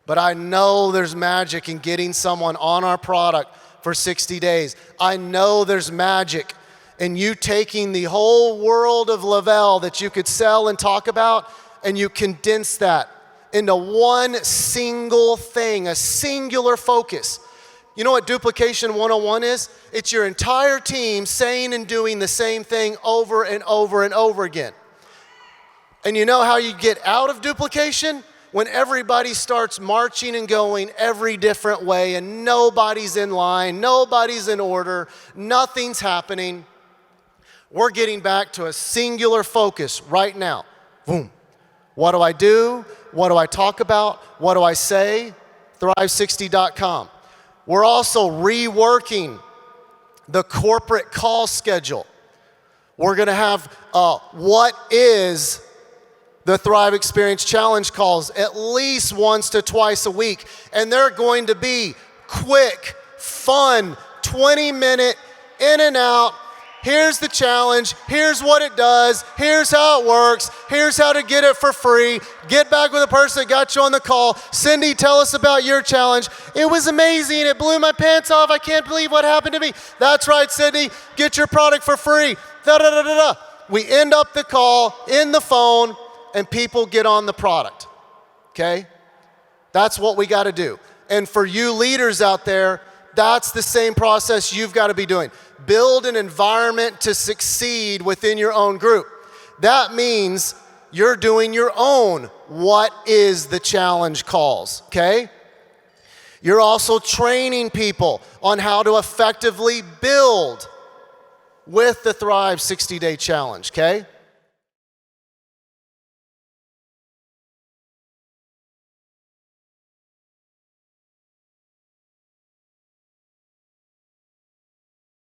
But I know there's magic in getting someone on our product for 60 days. I know there's magic in you taking the whole world of Le-Vel that you could sell and talk about, and you condense that into one single thing, a singular focus. You know what duplication 101 is? It's your entire team saying and doing the same thing over and over and over again. And you know how you get out of duplication? When everybody starts marching and going every different way and nobody's in line, nobody's in order, nothing's happening. We're getting back to a singular focus right now. Boom. What do I do? What do I talk about? What do I say? Thrive60.com. We're also reworking the corporate call schedule. We're going to have what is the Thrive Experience Challenge calls at least once to twice a week. And they're going to be quick, fun, 20-minute, in and out. Here's the challenge. Here's what it does. Here's how it works. Here's how to get it for free. Get back with the person that got you on the call. Cindy, tell us about your challenge. It was amazing. It blew my pants off. I can't believe what happened to me. That's right, Cindy. Get your product for free. Da, da, da, da, da. We end up the call in the phone, and people get on the product, okay? That's what we got to do. And for you leaders out there, that's the same process you've got to be doing. Build an environment to succeed within your own group. That means you're doing your own what is the challenge calls, okay? You're also training people on how to effectively build with the Thrive 60-day challenge, okay?